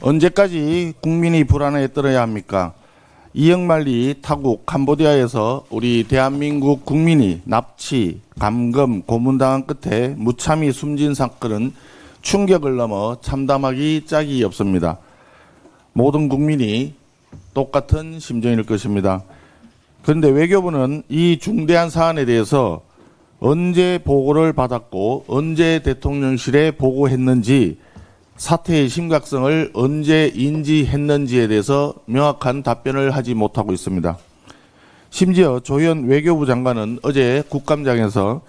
언제까지 국민이 불안에 떨어야 합니까? 이영만리 타국 캄보디아에서 우리 대한민국 국민이 납치, 감금, 고문당한 끝에 무참히 숨진 사건은 충격을 넘어 참담하기 짝이 없습니다. 모든 국민이 똑같은 심정일 것입니다. 그런데 외교부는 이 중대한 사안에 대해서 언제 보고를 받았고 언제 대통령실에 보고했는지, 사태의 심각성을 언제 인지했는지에 대해서 명확한 답변을 하지 못하고 있습니다. 심지어 조현 외교부 장관은 어제 국감장에서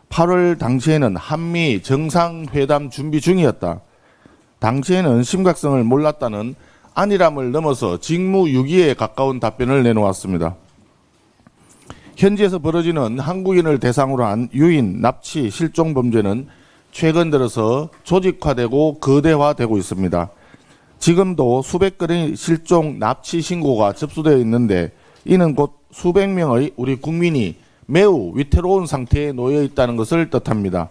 8월 당시에는 한미 정상회담 준비 중이었다, 당시에는 심각성을 몰랐다는 안일함을 넘어서 직무유기에 가까운 답변을 내놓았습니다. 현지에서 벌어지는 한국인을 대상으로 한 유인, 납치, 실종 범죄는 최근 들어서 조직화되고 거대화되고 있습니다. 지금도 수백 건의 실종, 납치 신고가 접수되어 있는데 이는 곧 수백 명의 우리 국민이 매우 위태로운 상태에 놓여 있다는 것을 뜻합니다.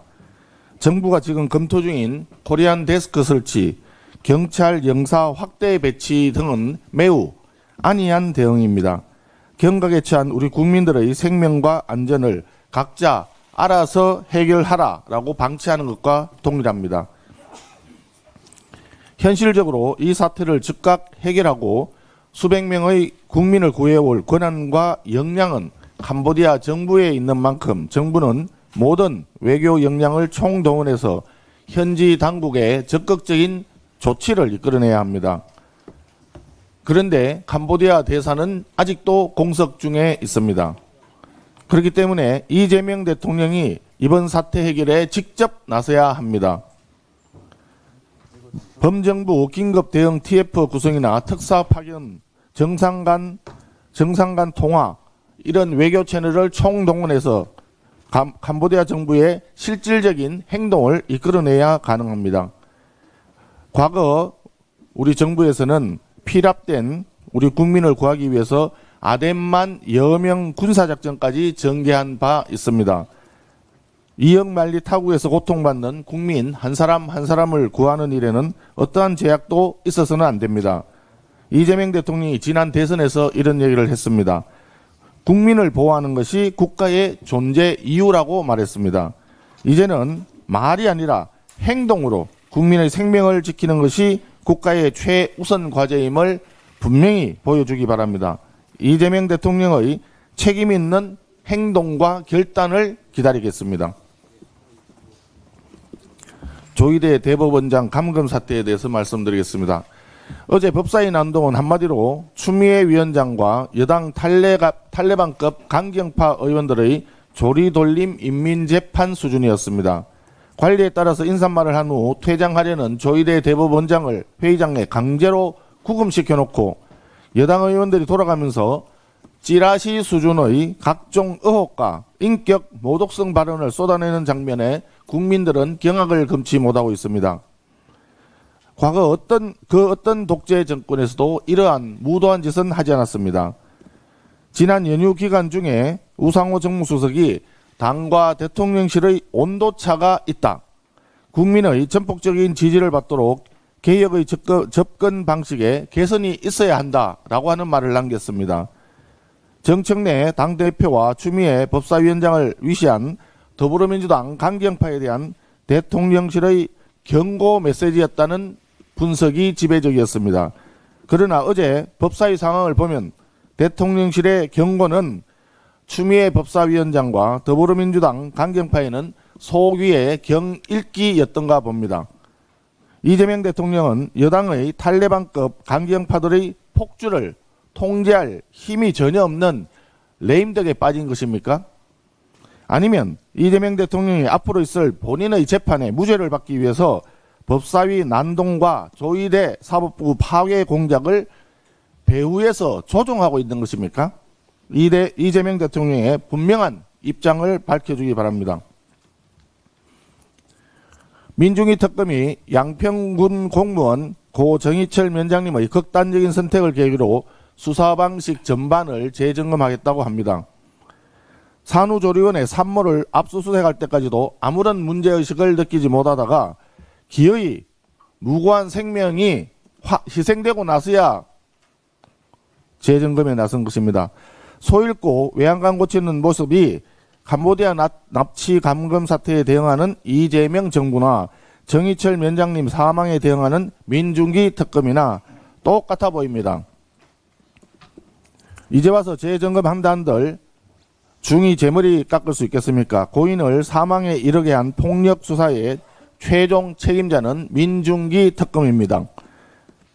정부가 지금 검토 중인 코리안 데스크 설치, 경찰 영사 확대 배치 등은 매우 안이한 대응입니다. 경각에 처한 우리 국민들의 생명과 안전을 각자 알아서 해결하라라고 방치하는 것과 동일합니다. 현실적으로 이 사태를 즉각 해결하고 수백 명의 국민을 구해올 권한과 역량은 캄보디아 정부에 있는 만큼 정부는 모든 외교 역량을 총동원해서 현지 당국의 적극적인 조치를 이끌어내야 합니다. 그런데 캄보디아 대사는 아직도 공석 중에 있습니다. 그렇기 때문에 이재명 대통령이 이번 사태 해결에 직접 나서야 합니다. 범정부 긴급 대응 TF 구성이나 특사 파견, 정상 간 통화, 이런 외교 채널을 총동원해서 캄보디아 정부의 실질적인 행동을 이끌어내야 가능합니다. 과거 우리 정부에서는 피랍된 우리 국민을 구하기 위해서 아덴만 여명 군사작전까지 전개한 바 있습니다. 이영만리 타국에서 고통받는 국민 한 사람 한 사람을 구하는 일에는 어떠한 제약도 있어서는 안 됩니다. 이재명 대통령이 지난 대선에서 이런 얘기를 했습니다. 국민을 보호하는 것이 국가의 존재 이유라고 말했습니다. 이제는 말이 아니라 행동으로 국민의 생명을 지키는 것이 국가의 최우선 과제임을 분명히 보여주기 바랍니다. 이재명 대통령의 책임 있는 행동과 결단을 기다리겠습니다. 조희대 대법원장 감금 사태에 대해서 말씀드리겠습니다. 어제 법사위 난동은 한마디로 추미애 위원장과 여당 탈레반급 강경파 의원들의 조리돌림 인민재판 수준이었습니다. 관리에 따라서 인사말을 한 후 퇴장하려는 조희대 대법원장을 회의장에 강제로 구금시켜놓고 여당 의원들이 돌아가면서 찌라시 수준의 각종 의혹과 인격 모독성 발언을 쏟아내는 장면에 국민들은 경악을 금치 못하고 있습니다. 과거 어떤 독재 정권에서도 이러한 무도한 짓은 하지 않았습니다. 지난 연휴 기간 중에 우상호 정무수석이 당과 대통령실의 온도차가 있다, 국민의 전폭적인 지지를 받도록 개혁의 접근 방식에 개선이 있어야 한다라고 하는 말을 남겼습니다. 정청래 당대표와 추미애 법사위원장을 위시한 더불어민주당 강경파에 대한 대통령실의 경고 메시지였다는 분석이 지배적이었습니다. 그러나 어제 법사위 상황을 보면 대통령실의 경고는 추미애 법사위원장과 더불어민주당 강경파에는 소위의 경읽기였던가 봅니다. 이재명 대통령은 여당의 탈레반급 강경파들의 폭주를 통제할 힘이 전혀 없는 레임덕에 빠진 것입니까? 아니면 이재명 대통령이 앞으로 있을 본인의 재판에 무죄를 받기 위해서 법사위 난동과 조희대 사법부 파괴 공작을 배후에서 조종하고 있는 것입니까? 이재명 대통령의 분명한 입장을 밝혀주기 바랍니다. 민중위 특검이 양평군 공무원 고 정희철 위원장님의 극단적인 선택을 계기로 수사 방식 전반을 재점검하겠다고 합니다. 산후조리원의 산모를 압수수색할 때까지도 아무런 문제의식을 느끼지 못하다가 기어이 무고한 생명이 희생되고 나서야 재점검에 나선 것입니다. 소 잃고 외양간 고치는 모습이 캄보디아 납치 감금 사태에 대응하는 이재명 정부나 정의철 위원장님 사망에 대응하는 민중기 특검이나 똑같아 보입니다. 이제 와서 재점검한다 한들 중이 제 머리 깎을 수 있겠습니까? 고인을 사망에 이르게 한 폭력 수사의 최종 책임자는 민중기 특검입니다.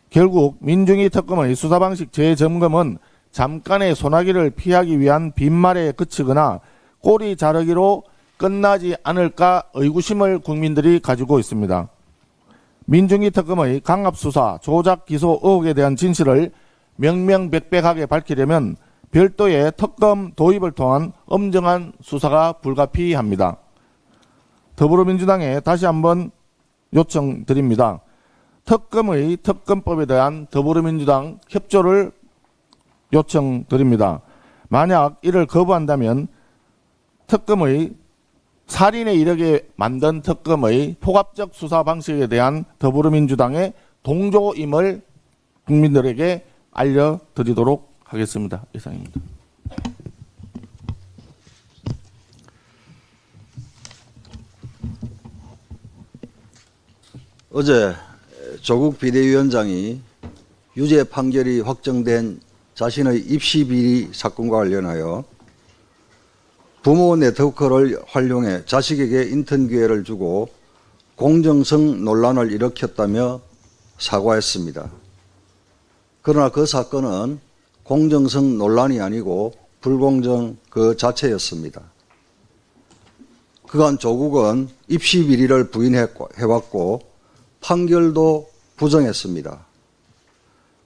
결국 민중기 특검의 수사 방식 재점검은 잠깐의 소나기를 피하기 위한 빈말에 그치거나 꼬리 자르기로 끝나지 않을까 의구심을 국민들이 가지고 있습니다. 민중기 특검의 강압수사, 조작 기소 의혹에 대한 진실을 명명백백하게 밝히려면 별도의 특검 도입을 통한 엄정한 수사가 불가피합니다. 더불어민주당에 다시 한번 요청드립니다. 특검의 특검법에 대한 더불어민주당 협조를 요청드립니다. 만약 이를 거부한다면 특검의 살인에 이르게 만든 특검의 포괄적 수사 방식에 대한 더불어민주당의 동조임을 국민들에게 알려드리도록 하겠습니다. 이상입니다. 어제 조국 비대위원장이 유죄 판결이 확정된 자신의 입시 비리 사건과 관련하여 부모 네트워크를 활용해 자식에게 인턴 기회를 주고 공정성 논란을 일으켰다며 사과했습니다. 그러나 그 사건은 공정성 논란이 아니고 불공정 그 자체였습니다. 그간 조국은 입시 비리를 부인해왔고 판결도 부정했습니다.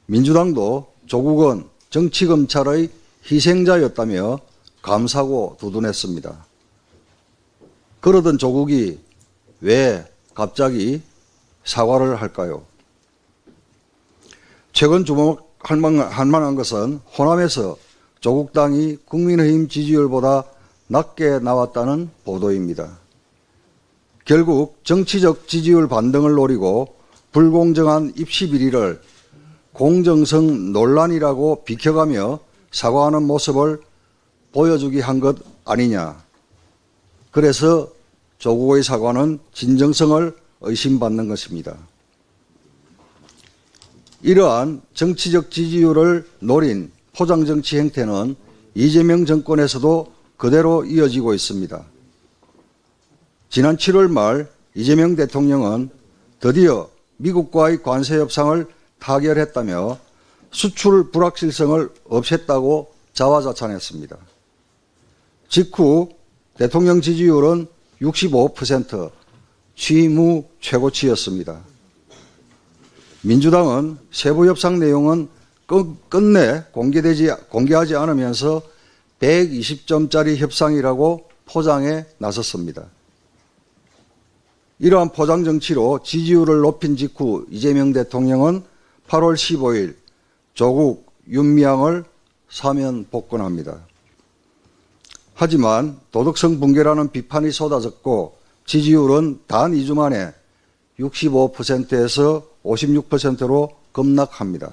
민주당도 조국은 정치검찰의 희생자였다며 감사고 두둔했습니다. 그러던 조국이 왜 갑자기 사과를 할까요? 최근 주목할 만한 것은 호남에서 조국당이 국민의힘 지지율보다 낮게 나왔다는 보도입니다. 결국 정치적 지지율 반등을 노리고 불공정한 입시 비리를 공정성 논란이라고 비켜가며 사과하는 모습을 보여주기 한 것 아니냐. 그래서 조국의 사과는 진정성을 의심받는 것입니다. 이러한 정치적 지지율을 노린 포장정치 행태는 이재명 정권에서도 그대로 이어지고 있습니다. 지난 7월 말 이재명 대통령은 드디어 미국과의 관세 협상을 타결했다며 수출 불확실성을 없앴다고 자화자찬했습니다. 직후 대통령 지지율은 65%, 취임 후 최고치였습니다. 민주당은 세부 협상 내용은 끝내 공개하지 않으면서 120점짜리 협상이라고 포장해 나섰습니다. 이러한 포장 정치로 지지율을 높인 직후 이재명 대통령은 8월 15일 조국, 윤미향을 사면 복권합니다. 하지만 도덕성 붕괴라는 비판이 쏟아졌고 지지율은 단 2주 만에 65%에서 56%로 급락합니다.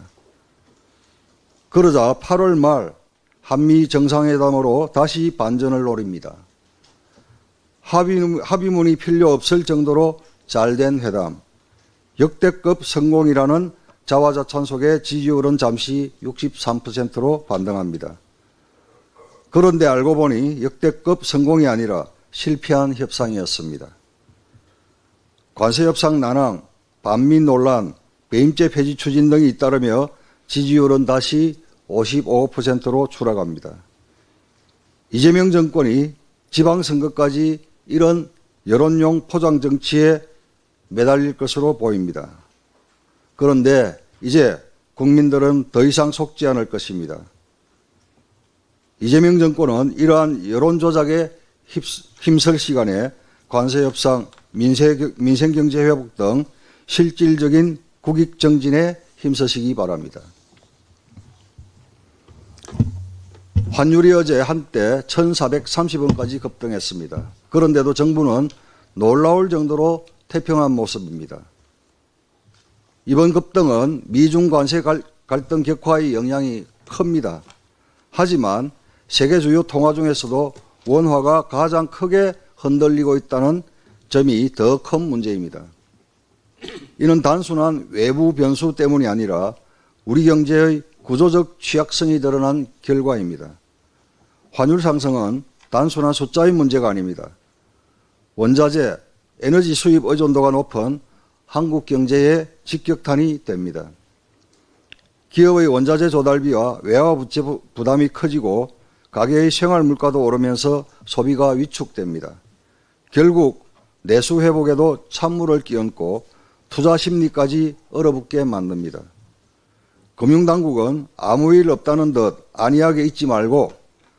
그러자 8월 말 한미 정상회담으로 다시 반전을 노립니다. 합의문이 필요 없을 정도로 잘된 회담, 역대급 성공이라는 자화자찬 속에 지지율은 잠시 63%로 반등합니다. 그런데 알고 보니 역대급 성공이 아니라 실패한 협상이었습니다. 관세협상 난항, 반민 논란, 배임죄 폐지 추진 등이 잇따르며 지지율은 다시 55%로 추락합니다. 이재명 정권이 지방선거까지 이런 여론용 포장 정치에 매달릴 것으로 보입니다. 그런데 이제 국민들은 더 이상 속지 않을 것입니다. 이재명 정권은 이러한 여론 조작에 힘쓸 시간에 관세협상, 민생경제 회복 등 실질적인 국익 정진에 힘쓰시기 바랍니다. 환율이 어제 한때 1,430원까지 급등했습니다. 그런데도 정부는 놀라울 정도로 태평한 모습입니다. 이번 급등은 미중 관세 갈등 격화의 영향이 큽니다. 하지만 세계 주요 통화 중에서도 원화가 가장 크게 흔들리고 있다는 점이 더 큰 문제입니다. 이는 단순한 외부 변수 때문이 아니라 우리 경제의 구조적 취약성이 드러난 결과입니다. 환율 상승은 단순한 숫자의 문제가 아닙니다. 원자재, 에너지 수입 의존도가 높은 한국 경제에 직격탄이 됩니다. 기업의 원자재 조달비와 외화 부채 부담이 커지고 가계의 생활 물가도 오르면서 소비가 위축됩니다. 결국 내수 회복에도 찬물을 끼얹고 투자 심리까지 얼어붙게 만듭니다. 금융당국은 아무 일 없다는 듯 안이하게 있지 말고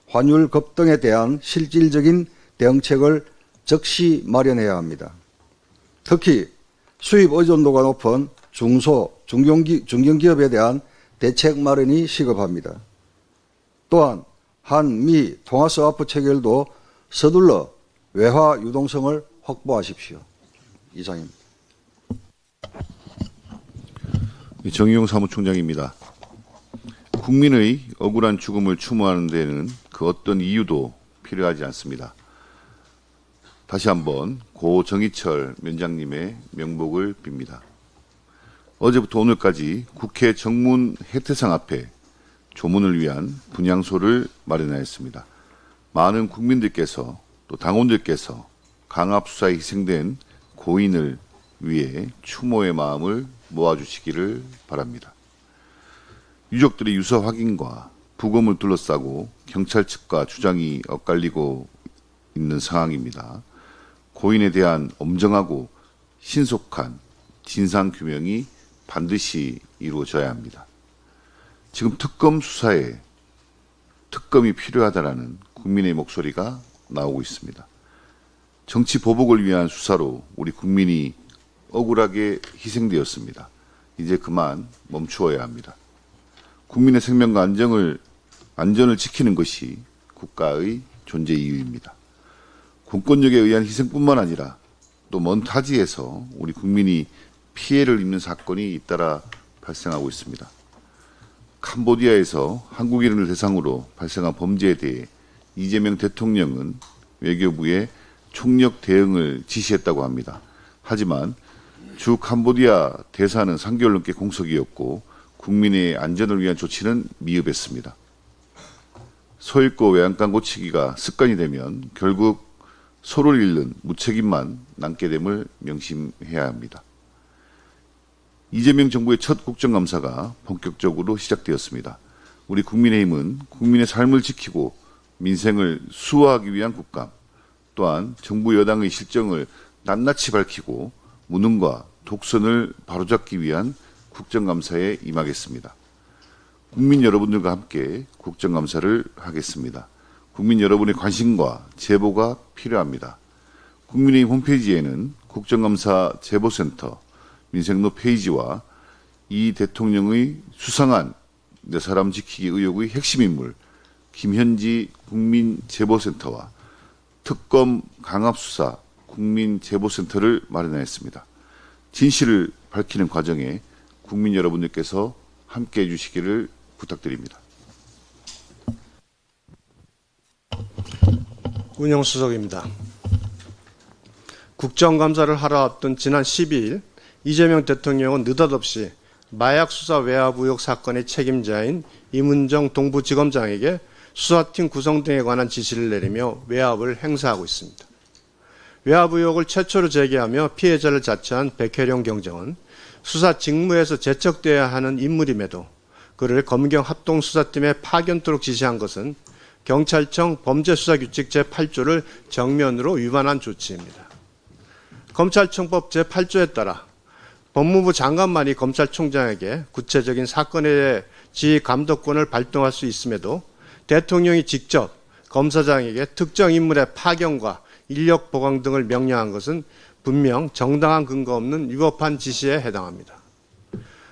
환율 급등에 대한 실질적인 대응책을 즉시 마련해야 합니다. 특히 수입 의존도가 높은 중소, 중견기업에 대한 대책 마련이 시급합니다. 또한 한미 통화스와프 체결도 서둘러 외화 유동성을 확보하십시오. 이상입니다. 정의용 사무총장입니다. 국민의 억울한 죽음을 추모하는 데는 그 어떤 이유도 필요하지 않습니다. 다시 한번 고 정의철 위원장님의 명복을 빕니다. 어제부터 오늘까지 국회 정문 해태상 앞에 조문을 위한 분향소를 마련하였습니다. 많은 국민들께서 또 당원들께서 강압수사에 희생된 고인을 위해 추모의 마음을 모아주시기를 바랍니다. 유족들의 유서 확인과 부검을 둘러싸고 경찰 측과 주장이 엇갈리고 있는 상황입니다. 고인에 대한 엄정하고 신속한 진상규명이 반드시 이루어져야 합니다. 지금 특검 수사에 특검이 필요하다라는 국민의 목소리가 나오고 있습니다. 정치 보복을 위한 수사로 우리 국민이 억울하게 희생되었습니다. 이제 그만 멈추어야 합니다. 국민의 생명과 안전을 지키는 것이 국가의 존재 이유입니다. 공권력에 의한 희생뿐만 아니라 또 먼 타지에서 우리 국민이 피해를 입는 사건이 잇따라 발생하고 있습니다. 캄보디아에서 한국인을 대상으로 발생한 범죄에 대해 이재명 대통령은 외교부에 총력 대응을 지시했다고 합니다. 하지만 주 캄보디아 대사는 3개월 넘게 공석이었고 국민의 안전을 위한 조치는 미흡했습니다. 소잃고 외양간 고치기가 습관이 되면 결국 소를 잃는 무책임만 남게 됨을 명심해야 합니다. 이재명 정부의 첫 국정감사가 본격적으로 시작되었습니다. 우리 국민의힘은 국민의 삶을 지키고 민생을 수호하기 위한 국감, 또한 정부 여당의 실정을 낱낱이 밝히고 무능과 독선을 바로잡기 위한 국정감사에 임하겠습니다. 국민 여러분들과 함께 국정감사를 하겠습니다. 국민 여러분의 관심과 제보가 필요합니다. 국민의힘 홈페이지에는 국정감사 제보센터, 민생로 페이지와 이 대통령의 수상한 내 사람 지키기 의혹의 핵심 인물 김현지 국민제보센터와 특검 강압수사 국민제보센터를 마련하였습니다. 진실을 밝히는 과정에 국민 여러분들께서 함께해 주시기를 부탁드립니다. 운영수석입니다. 국정감사를 하러 앞둔 지난 12일 이재명 대통령은 느닷없이 마약 수사 외압 의혹 사건의 책임자인 임은정 동부지검장에게 수사팀 구성 등에 관한 지시를 내리며 외압을 행사하고 있습니다. 외압 의혹을 최초로 제기하며 피해자를 자처한 백혜령 경정은 수사 직무에서 제척돼야 하는 인물임에도 그를 검경 합동수사팀에 파견토록 지시한 것은 경찰청 범죄수사규칙 제8조를 정면으로 위반한 조치입니다. 검찰청법 제8조에 따라 법무부 장관만이 검찰총장에게 구체적인 사건에 대해 지휘 감독권을 발동할 수 있음에도 대통령이 직접 검사장에게 특정 인물의 파견과 인력 보강 등을 명령한 것은 분명 정당한 근거 없는 위법한 지시에 해당합니다.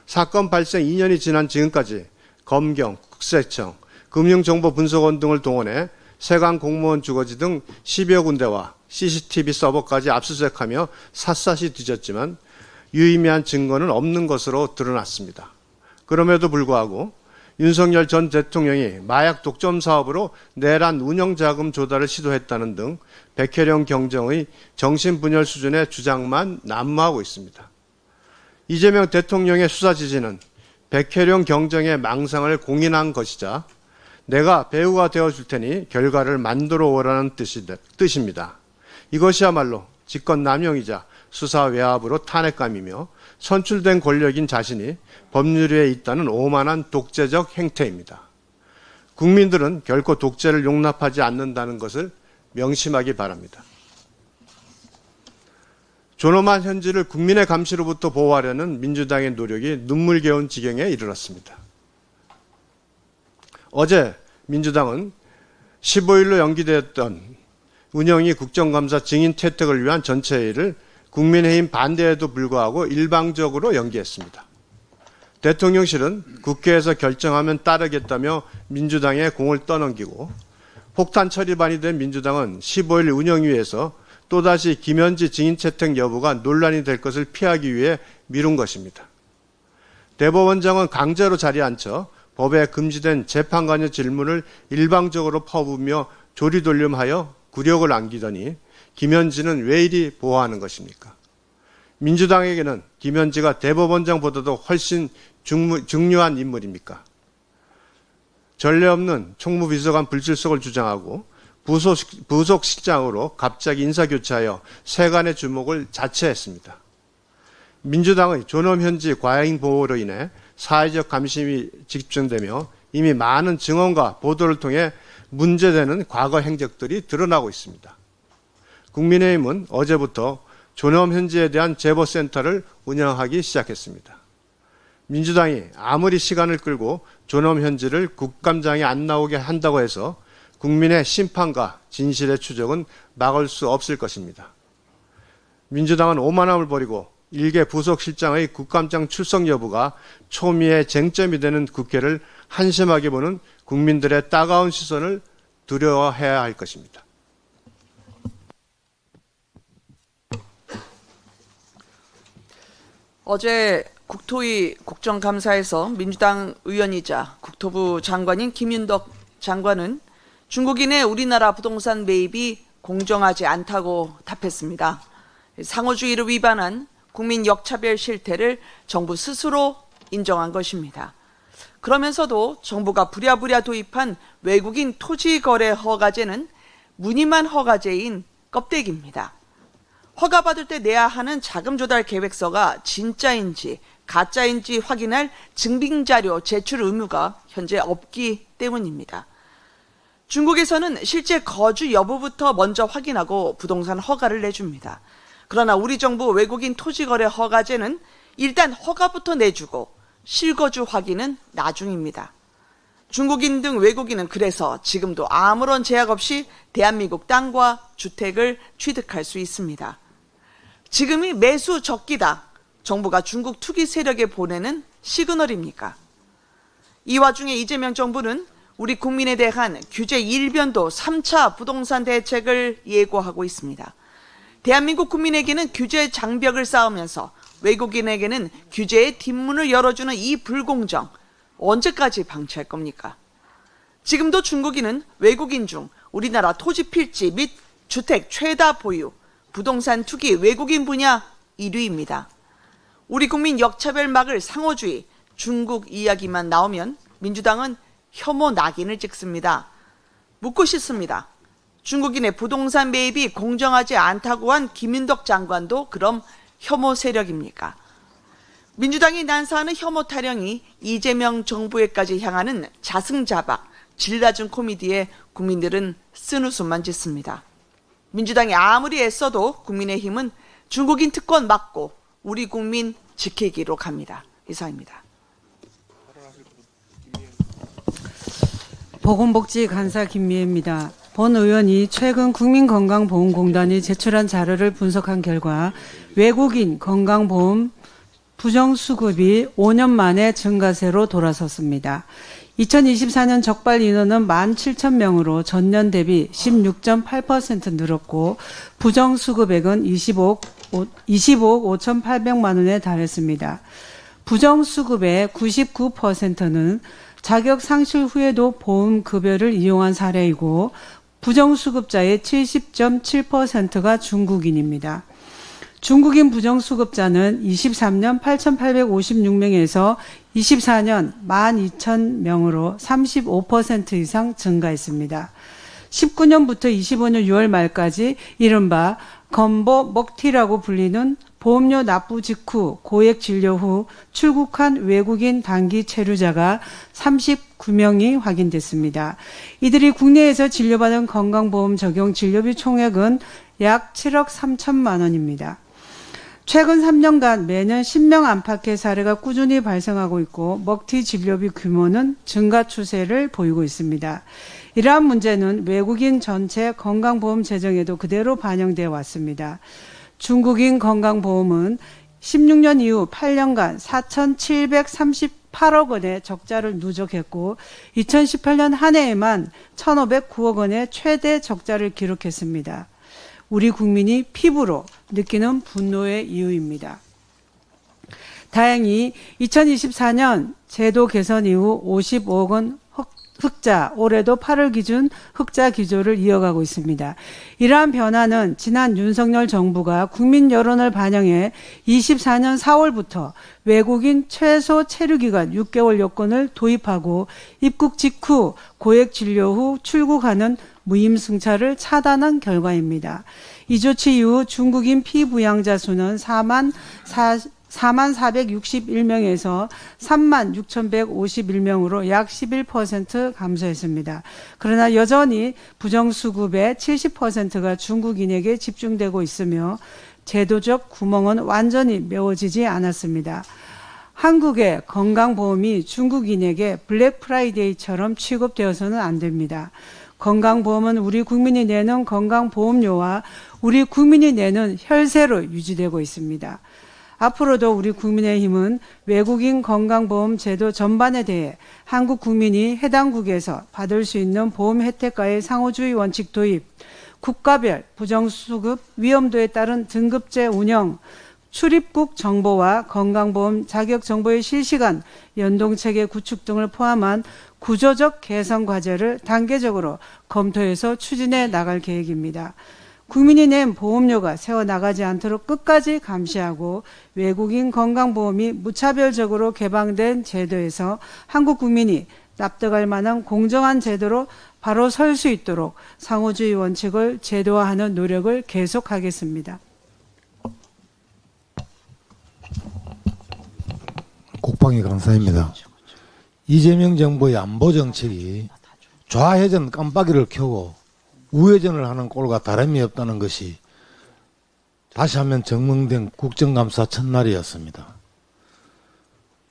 사건 발생 2년이 지난 지금까지 검경, 국세청, 금융정보분석원 등을 동원해 세관 공무원 주거지 등 10여 군데와 CCTV 서버까지 압수수색하며 샅샅이 뒤졌지만 유의미한 증거는 없는 것으로 드러났습니다. 그럼에도 불구하고 윤석열 전 대통령이 마약 독점 사업으로 내란 운영자금 조달을 시도했다는 등 백혜령 경정의 정신분열 수준의 주장만 난무하고 있습니다. 이재명 대통령의 수사 지지는 백혜령 경정의 망상을 공인한 것이자 내가 배우가 되어줄 테니 결과를 만들어 오라는 뜻입니다. 이것이야말로 직권남용이자 수사 외압으로 탄핵감이며 선출된 권력인 자신이 법률 위에 있다는 오만한 독재적 행태입니다. 국민들은 결코 독재를 용납하지 않는다는 것을 명심하기 바랍니다. 존엄한 현지를 국민의 감시로부터 보호하려는 민주당의 노력이 눈물겨운 지경에 이르렀습니다. 어제 민주당은 15일로 연기되었던 운영위 국정감사 증인 채택을 위한 전체회의를 국민의힘 반대에도 불구하고 일방적으로 연기했습니다. 대통령실은 국회에서 결정하면 따르겠다며 민주당의 공을 떠넘기고 폭탄 처리반이 된 민주당은 15일 운영위에서 또다시 김현지 증인 채택 여부가 논란이 될 것을 피하기 위해 미룬 것입니다. 대법원장은 강제로 자리에 앉혀 법에 금지된 재판관여 질문을 일방적으로 퍼부으며 조리돌림하여 굴욕을 안기더니 김현지는 왜 이리 보호하는 것입니까? 민주당에게는 김현지가 대법원장보다도 훨씬 중요한 인물입니까? 전례 없는 총무비서관 불출석을 주장하고 부속실장으로 갑자기 인사교체하여 세간의 주목을 자체했습니다. 민주당의 존엄현지 과잉 보호로 인해 사회적 감심이 집중되며 이미 많은 증언과 보도를 통해 문제되는 과거 행적들이 드러나고 있습니다. 국민의힘은 어제부터 존엄현지에 대한 제보센터를 운영하기 시작했습니다. 민주당이 아무리 시간을 끌고 존엄현지를 국감장에 안 나오게 한다고 해서 국민의 심판과 진실의 추적은 막을 수 없을 것입니다. 민주당은 오만함을 버리고 일개 부속실장의 국감장 출석 여부가 초미의 쟁점이 되는 국회를 한심하게 보는 국민들의 따가운 시선을 두려워해야 할 것입니다. 어제 국토위 국정감사에서 민주당 의원이자 국토부 장관인 김윤덕 장관은 중국인의 우리나라 부동산 매입이 공정하지 않다고 답했습니다. 상호주의를 위반한 국민 역차별 실태를 정부 스스로 인정한 것입니다. 그러면서도 정부가 부랴부랴 도입한 외국인 토지거래 허가제는 무늬만 허가제인 껍데기입니다. 허가받을 때 내야 하는 자금 조달 계획서가 진짜인지 가짜인지 확인할 증빙자료 제출 의무가 현재 없기 때문입니다. 중국에서는 실제 거주 여부부터 먼저 확인하고 부동산 허가를 내줍니다. 그러나 우리 정부 외국인 토지거래 허가제는 일단 허가부터 내주고 실거주 확인은 나중입니다. 중국인 등 외국인은 그래서 지금도 아무런 제약 없이 대한민국 땅과 주택을 취득할 수 있습니다. 지금이 매수 적기다. 정부가 중국 투기 세력에 보내는 시그널입니까? 이 와중에 이재명 정부는 우리 국민에 대한 규제 일변도 3차 부동산 대책을 예고하고 있습니다. 대한민국 국민에게는 규제 장벽을 쌓으면서 외국인에게는 규제의 뒷문을 열어주는 이 불공정, 언제까지 방치할 겁니까? 지금도 중국인은 외국인 중 우리나라 토지 필지 및 주택 최다 보유, 부동산 투기 외국인 분야 1위입니다. 우리 국민 역차별 막을 상호주의, 중국 이야기만 나오면 민주당은 혐오 낙인을 찍습니다. 묻고 싶습니다. 중국인의 부동산 매입이 공정하지 않다고 한 김윤덕 장관도 그럼 혐오 세력입니까? 민주당이 난사하는 혐오 타령이 이재명 정부에까지 향하는 자승자박, 질 낮은 코미디에 국민들은 쓴웃음만 짓습니다. 민주당이 아무리 애써도 국민의힘은 중국인 특권 막고 우리 국민 지키기로 갑니다. 이상입니다. 보건복지간사 김미애입니다. 본 의원이 최근 국민건강보험공단이 제출한 자료를 분석한 결과 외국인 건강보험 부정수급이 5년 만에 증가세로 돌아섰습니다. 2024년 적발 인원은 17,000명으로 전년 대비 16.8% 늘었고 부정수급액은 25억 20억 5,800만 원에 달했습니다. 부정수급의 99%는 자격 상실 후에도 보험급여를 이용한 사례이고 부정수급자의 70.7%가 중국인입니다. 중국인 부정수급자는 23년 8,856명에서 24년 12,000명으로 35% 이상 증가했습니다. 19년부터 25년 6월 말까지 이른바 건보 먹튀라고 불리는 보험료 납부 직후 고액 진료 후 출국한 외국인 단기 체류자가 39명이 확인됐습니다. 이들이 국내에서 진료받은 건강보험 적용 진료비 총액은 약 7억 3천만 원입니다. 최근 3년간 매년 10명 안팎의 사례가 꾸준히 발생하고 있고 먹튀 진료비 규모는 증가 추세를 보이고 있습니다. 이러한 문제는 외국인 전체 건강보험 재정에도 그대로 반영되어 왔습니다. 중국인 건강보험은 16년 이후 8년간 4,738억 원의 적자를 누적했고 2018년 한 해에만 1,509억 원의 최대 적자를 기록했습니다. 우리 국민이 피부로 느끼는 분노의 이유입니다. 다행히 2024년 제도 개선 이후 55억 원 흑자, 올해도 8월 기준 흑자 기조를 이어가고 있습니다. 이러한 변화는 지난 윤석열 정부가 국민 여론을 반영해 24년 4월부터 외국인 최소 체류기간 6개월 요건을 도입하고 입국 직후 고액 진료 후 출국하는 무임승차를 차단한 결과입니다. 이 조치 이후 중국인 피부양자 수는 4만 461명에서 3만 6,151명으로 약 11% 감소했습니다. 그러나 여전히 부정수급의 70%가 중국인에게 집중되고 있으며 제도적 구멍은 완전히 메워지지 않았습니다. 한국의 건강보험이 중국인에게 블랙프라이데이처럼 취급되어서는 안 됩니다. 건강보험은 우리 국민이 내는 건강보험료와 우리 국민이 내는 혈세로 유지되고 있습니다. 앞으로도 우리 국민의힘은 외국인 건강보험 제도 전반에 대해 한국 국민이 해당국에서 받을 수 있는 보험 혜택과의 상호주의 원칙 도입, 국가별 부정수급 위험도에 따른 등급제 운영, 출입국 정보와 건강보험 자격 정보의 실시간 연동체계 구축 등을 포함한 구조적 개선 과제를 단계적으로 검토해서 추진해 나갈 계획입니다. 국민이 낸 보험료가 새어나가지 않도록 끝까지 감시하고 외국인 건강보험이 무차별적으로 개방된 제도에서 한국 국민이 납득할 만한 공정한 제도로 바로 설 수 있도록 상호주의 원칙을 제도화하는 노력을 계속하겠습니다. 국방위 강사입니다. 이재명 정부의 안보 정책이 좌회전 깜빡이를 켜고 우회전을 하는 꼴과 다름이 없다는 것이 다시 한번 증명된 국정감사 첫날이었습니다.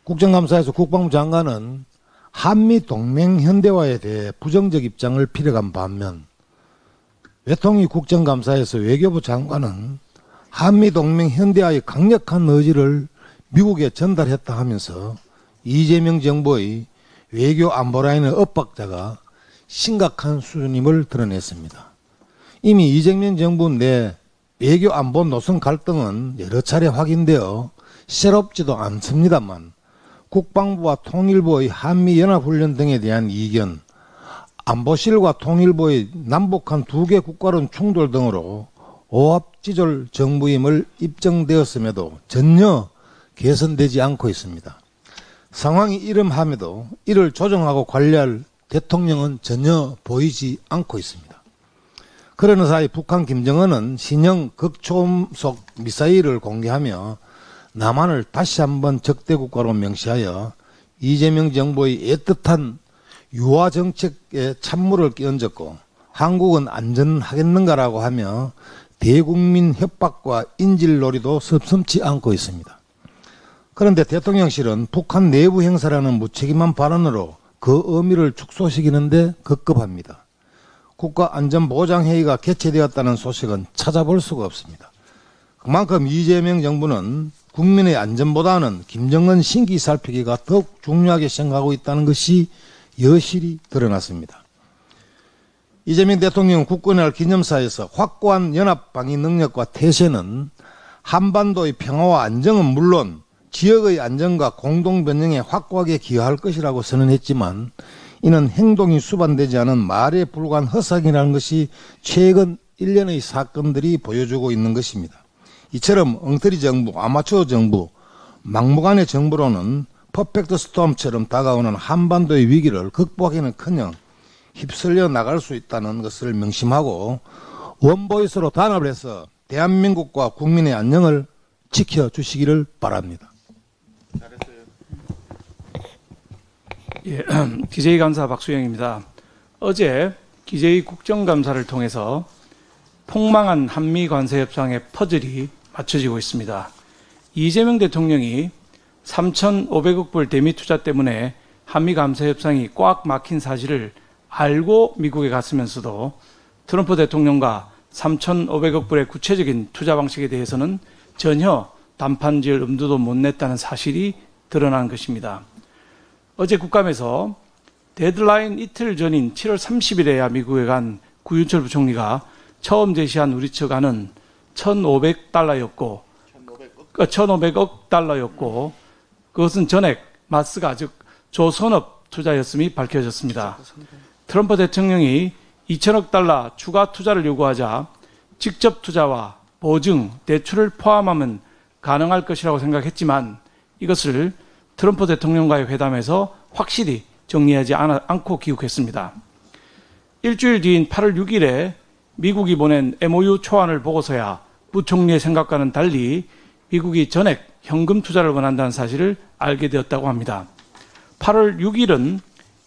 국정감사에서 국방부 장관은 한미 동맹 현대화에 대해 부정적 입장을 피력한 반면 외통위 국정감사에서 외교부 장관은 한미 동맹 현대화의 강력한 의지를 미국에 전달했다 하면서 이재명 정부의 외교 안보 라인의 엇박자가 심각한 수준임을 드러냈습니다. 이미 이재명 정부 내 외교 안보 노선 갈등은 여러 차례 확인되어 새롭지도 않습니다만 국방부와 통일부의 한미연합훈련 등에 대한 이견, 안보실과 통일부의 남북한 두 개 국가론 충돌 등으로 오합지졸 정부임을 입증되었음에도 전혀 개선되지 않고 있습니다. 상황이 이름함에도 이를 조정하고 관리할 대통령은 전혀 보이지 않고 있습니다. 그러는 사이 북한 김정은은 신형 극초음속 미사일을 공개하며 남한을 다시 한번 적대국가로 명시하여 이재명 정부의 애틋한 유화 정책에 찬물을 끼얹었고 한국은 안전하겠는가라고 하며 대국민 협박과 인질놀이도 섭섭치 않고 있습니다. 그런데 대통령실은 북한 내부 행사라는 무책임한 발언으로 그 의미를 축소시키는데 급급합니다. 국가안전보장회의가 개최되었다는 소식은 찾아볼 수가 없습니다. 그만큼 이재명 정부는 국민의 안전보다는 김정은 신기 살피기가 더욱 중요하게 생각하고 있다는 것이 여실히 드러났습니다. 이재명 대통령 국군의 기념사에서 확고한 연합방위 능력과 태세는 한반도의 평화와 안정은 물론 지역의 안정과 공동변경에 확고하게 기여할 것이라고 선언했지만 이는 행동이 수반되지 않은 말에 불과한 허상이라는 것이 최근 1년의 사건들이 보여주고 있는 것입니다. 이처럼 엉터리 정부, 아마추어 정부, 막무가내 정부로는 퍼펙트 스톰처럼 다가오는 한반도의 위기를 극복하기는커녕 휩쓸려 나갈 수 있다는 것을 명심하고 원보이스로 단합을 해서 대한민국과 국민의 안녕을 지켜주시기를 바랍니다. 예, 기재위 감사 박수영입니다. 어제 기재위 국정감사를 통해서 폭망한 한미 관세 협상의 퍼즐이 맞춰지고 있습니다. 이재명 대통령이 3,500억 불 대미 투자 때문에 한미 관세 협상이 꽉 막힌 사실을 알고 미국에 갔으면서도 트럼프 대통령과 3,500억 불의 구체적인 투자 방식에 대해서는 전혀 단판 지을 엄두도 못 냈다는 사실이 드러난 것입니다. 어제 국감에서 데드라인 이틀 전인 7월 30일에야 미국에 간 구윤철 부총리가 처음 제시한 우리 측 안은 1,500달러였고 1,500억 달러였고 그것은 전액 마스가 즉 조선업 투자였음이 밝혀졌습니다. 트럼프 대통령이 2천억 달러 추가 투자를 요구하자 직접 투자와 보증, 대출을 포함하면 가능할 것이라고 생각했지만 이것을 트럼프 대통령과의 회담에서 확실히 정리하지 않고 귀국했습니다. 일주일 뒤인 8월 6일에 미국이 보낸 MOU 초안을 보고서야 부총리의 생각과는 달리 미국이 전액 현금 투자를 원한다는 사실을 알게 되었다고 합니다. 8월 6일은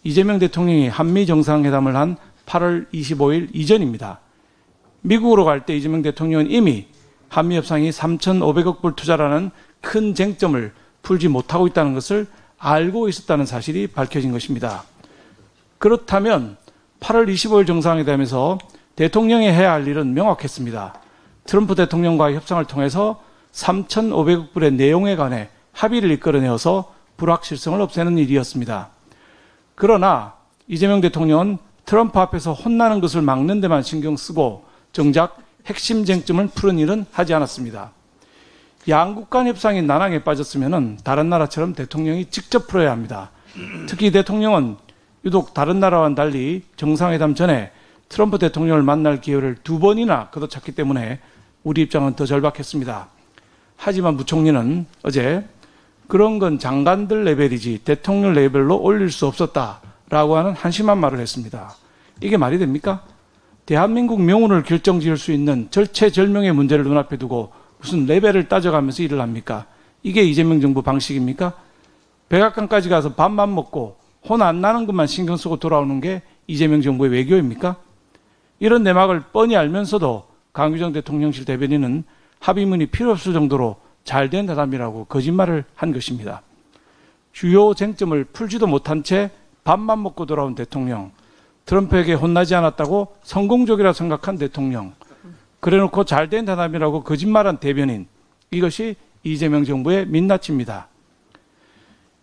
이재명 대통령이 한미 정상회담을 한 8월 25일 이전입니다. 미국으로 갈 때 이재명 대통령은 이미 한미 협상이 3,500억 불 투자라는 큰 쟁점을 풀지 못하고 있다는 것을 알고 있었다는 사실이 밝혀진 것입니다. 그렇다면 8월 25일 정상회담에서 대통령이 해야 할 일은 명확했습니다. 트럼프 대통령과의 협상을 통해서 3,500억 불의 내용에 관해 합의를 이끌어내어서 불확실성을 없애는 일이었습니다. 그러나 이재명 대통령은 트럼프 앞에서 혼나는 것을 막는 데만 신경 쓰고 정작 핵심 쟁점을 푸는 일은 하지 않았습니다. 양국 간 협상이 난항에 빠졌으면 다른 나라처럼 대통령이 직접 풀어야 합니다. 특히 대통령은 유독 다른 나라와는 달리 정상회담 전에 트럼프 대통령을 만날 기회를 2번이나 거둬찼기 때문에 우리 입장은 더 절박했습니다. 하지만 부총리는 어제 그런 건 장관들 레벨이지 대통령 레벨로 올릴 수 없었다라고 하는 한심한 말을 했습니다. 이게 말이 됩니까? 대한민국 명운을 결정지을 수 있는 절체절명의 문제를 눈앞에 두고 무슨 레벨을 따져가면서 일을 합니까? 이게 이재명 정부 방식입니까? 백악관까지 가서 밥만 먹고 혼 안 나는 것만 신경 쓰고 돌아오는 게 이재명 정부의 외교입니까? 이런 내막을 뻔히 알면서도 강규정 대통령실 대변인은 합의문이 필요 없을 정도로 잘된 대담이라고 거짓말을 한 것입니다. 주요 쟁점을 풀지도 못한 채 밥만 먹고 돌아온 대통령, 트럼프에게 혼나지 않았다고 성공적이라 생각한 대통령, 그래놓고 잘된 대담이라고 거짓말한 대변인, 이것이 이재명 정부의 민낯입니다.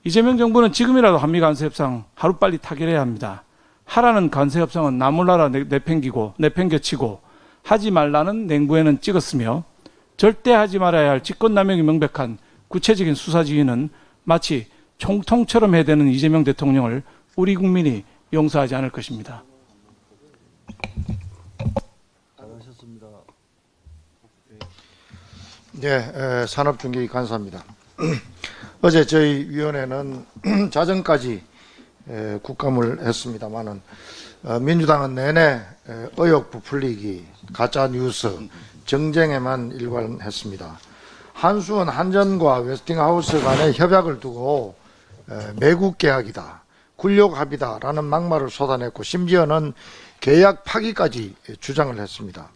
이재명 정부는 지금이라도 한미 관세협상 하루빨리 타결해야 합니다. 하라는 관세협상은 나몰라라 내팽겨치고 하지 말라는 냉부에는 찍었으며 절대 하지 말아야 할 직권남용이 명백한 구체적인 수사 지휘는 마치 총통처럼 해대는 이재명 대통령을 우리 국민이 용서하지 않을 것입니다. 네, 산업중개위 간사입니다. 어제 저희 위원회는 자정까지 국감을 했습니다마는 민주당은 내내 의혹 부풀리기, 가짜 뉴스, 정쟁에만 일관했습니다. 한수원 한전과 웨스팅하우스 간의 협약을 두고 매국 계약이다, 굴욕 합의다라는 막말을 쏟아냈고 심지어는 계약 파기까지 주장을 했습니다.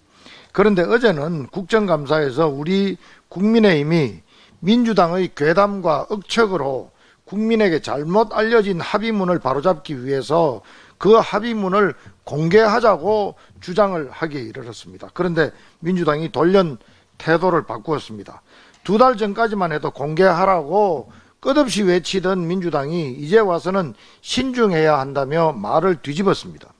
그런데 어제는 국정감사에서 우리 국민의힘이 민주당의 괴담과 억측으로 국민에게 잘못 알려진 합의문을 바로잡기 위해서 그 합의문을 공개하자고 주장을 하기에 이르렀습니다. 그런데 민주당이 돌연 태도를 바꾸었습니다. 2달 전까지만 해도 공개하라고 끝없이 외치던 민주당이 이제 와서는 신중해야 한다며 말을 뒤집었습니다.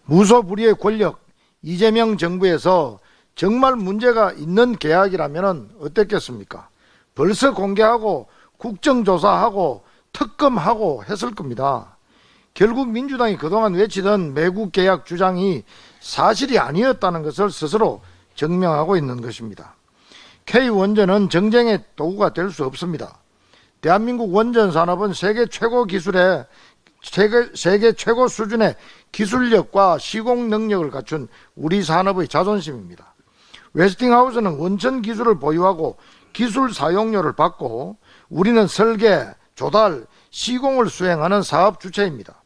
무소불위의 권력, 이재명 정부에서 정말 문제가 있는 계약이라면 어땠겠습니까? 벌써 공개하고 국정조사하고 특검하고 했을 겁니다. 결국 민주당이 그동안 외치던 매국 계약 주장이 사실이 아니었다는 것을 스스로 증명하고 있는 것입니다. K원전은 정쟁의 도구가 될 수 없습니다. 대한민국 원전 산업은 세계 최고 수준의 기술력과 시공 능력을 갖춘 우리 산업의 자존심입니다. 웨스팅하우스는 원천 기술을 보유하고 기술 사용료를 받고 우리는 설계, 조달, 시공을 수행하는 사업 주체입니다.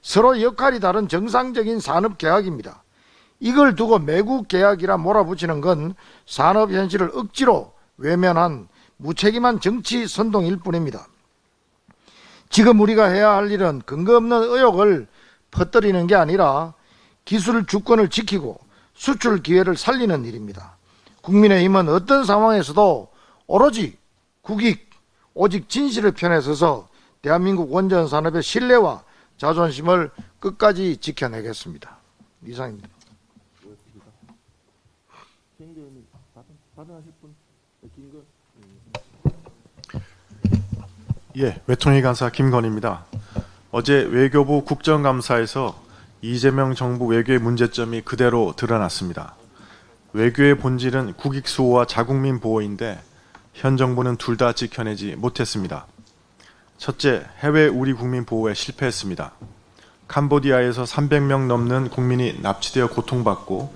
서로 역할이 다른 정상적인 산업 계약입니다. 이걸 두고 매국 계약이라 몰아붙이는 건 산업 현실을 억지로 외면한 무책임한 정치 선동일 뿐입니다. 지금 우리가 해야 할 일은 근거 없는 의혹을 퍼뜨리는 게 아니라 기술 주권을 지키고 수출 기회를 살리는 일입니다. 국민의힘은 어떤 상황에서도 오로지 국익, 오직 진실의 편에 서서 대한민국 원전 산업의 신뢰와 자존심을 끝까지 지켜내겠습니다. 이상입니다. 예, 외통위 간사 김건희입니다. 어제 외교부 국정감사에서 이재명 정부 외교의 문제점이 그대로 드러났습니다. 외교의 본질은 국익 수호와 자국민 보호인데 현 정부는 둘 다 지켜내지 못했습니다. 첫째, 해외 우리 국민 보호에 실패했습니다. 캄보디아에서 300명 넘는 국민이 납치되어 고통받고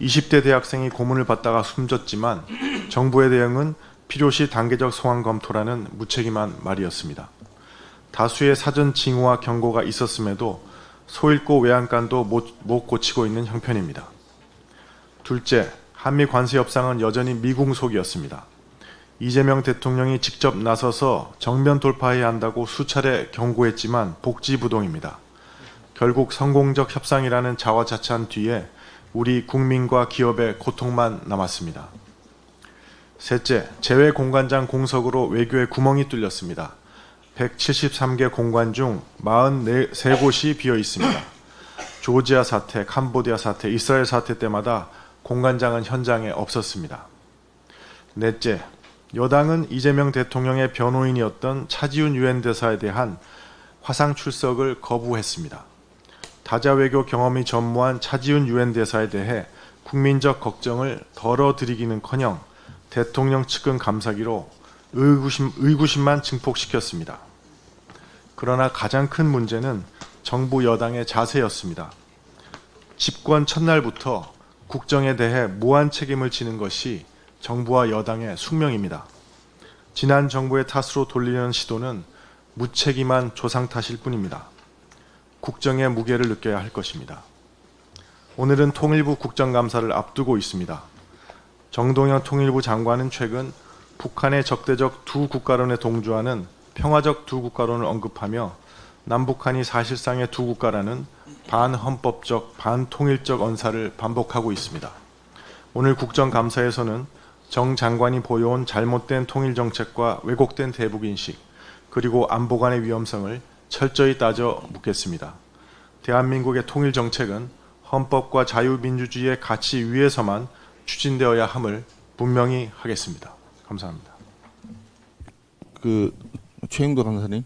20대 대학생이 고문을 받다가 숨졌지만 정부의 대응은 필요시 단계적 소환 검토라는 무책임한 말이었습니다. 다수의 사전 징후와 경고가 있었음에도 소잃고 외양간도 못 고치고 있는 형편입니다. 둘째, 한미 관세 협상은 여전히 미궁속이었습니다. 이재명 대통령이 직접 나서서 정면 돌파해야 한다고 수차례 경고했지만 복지부동입니다. 결국 성공적 협상이라는 자화자찬 뒤에 우리 국민과 기업의 고통만 남았습니다. 셋째, 재외공관장 공석으로 외교에 구멍이 뚫렸습니다. 173개 공관 중 43곳이 비어 있습니다. 조지아 사태, 캄보디아 사태, 이스라엘 사태 때마다 공관장은 현장에 없었습니다. 넷째, 여당은 이재명 대통령의 변호인이었던 차지훈 유엔 대사에 대한 화상 출석을 거부했습니다. 다자 외교 경험이 전무한 차지훈 유엔 대사에 대해 국민적 걱정을 덜어드리기는커녕 대통령 측근 감사기로 의구심만 증폭시켰습니다. 그러나 가장 큰 문제는 정부 여당의 자세였습니다. 집권 첫날부터 국정에 대해 무한 책임을 지는 것이 정부와 여당의 숙명입니다. 지난 정부의 탓으로 돌리려는 시도는 무책임한 조상 탓일 뿐입니다. 국정의 무게를 느껴야 할 것입니다. 오늘은 통일부 국정감사를 앞두고 있습니다. 정동영 통일부 장관은 최근 북한의 적대적 두 국가론에 동조하는 평화적 두 국가론을 언급하며 남북한이 사실상의 두 국가라는 반헌법적, 반통일적 언사를 반복하고 있습니다. 오늘 국정감사에서는 정 장관이 보여온 잘못된 통일정책과 왜곡된 대북인식, 그리고 안보 간의 위험성을 철저히 따져 묻겠습니다. 대한민국의 통일정책은 헌법과 자유민주주의의 가치 위에서만 추진되어야 함을 분명히 하겠습니다. 감사합니다. 최영도 간사님,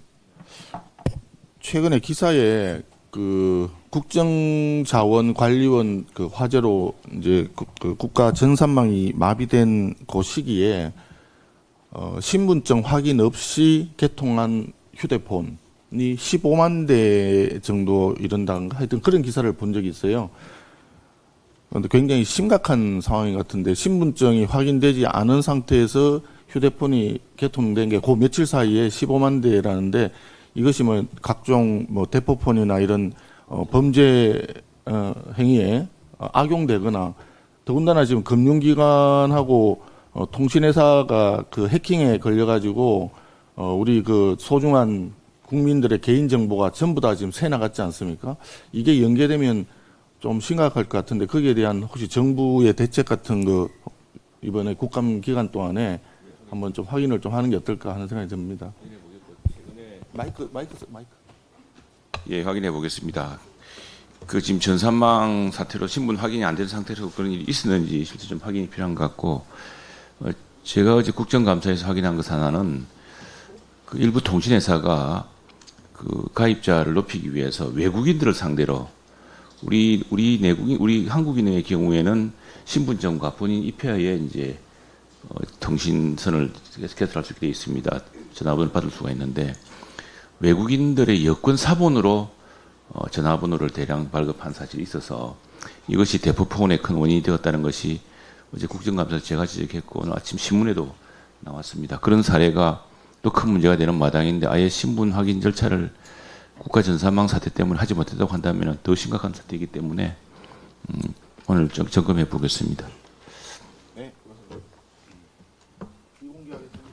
최근에 기사에 국정자원관리원 화재로 이제 국가 전산망이 마비된 그 시기에 신분증 확인 없이 개통한 휴대폰이 15만 대 정도 이른다는가 하여튼 그런 기사를 본 적이 있어요. 그런데 굉장히 심각한 상황인 것 같은데 신분증이 확인되지 않은 상태에서 휴대폰이 개통된 게 그 며칠 사이에 15만 대라는데 이것이 각종 대포폰이나 이런 범죄 행위에 악용되거나 더군다나 지금 금융기관하고 통신회사가 해킹에 걸려가지고 우리 소중한 국민들의 개인정보가 전부 다 지금 새 나갔지 않습니까? 이게 연계되면 좀 심각할 것 같은데 거기에 대한 혹시 정부의 대책 같은 거 이번에 국감 기간 동안에 한번 좀 확인을 좀 하는 게 어떨까 하는 생각이 듭니다. 마이크. 예, 확인해 보겠습니다. 그 지금 전산망 사태로 신분 확인이 안 된 상태로 그런 일이 있었는지 실제 좀 확인이 필요한 것 같고, 제가 어제 국정감사에서 확인한 것 하나는 그 일부 통신회사가 그 가입자를 높이기 위해서 외국인들을 상대로 우리 한국인의 경우에는 신분증과 본인 입회하에 이제 통신선을 개설할 수 있게 되어 있습니다. 전화번호를 받을 수가 있는데 외국인들의 여권 사본으로 전화번호를 대량 발급한 사실이 있어서 이것이 대포폰의 큰 원인이 되었다는 것이 어제 국정감사에서 제가 지적했고 오늘 아침 신문에도 나왔습니다. 그런 사례가 또 큰 문제가 되는 마당인데 아예 신분 확인 절차를 국가전산망 사태 때문에 하지 못했다고 한다면 더 심각한 사태이기 때문에 오늘 좀 점검해 보겠습니다. 네. 비공개하겠습니다.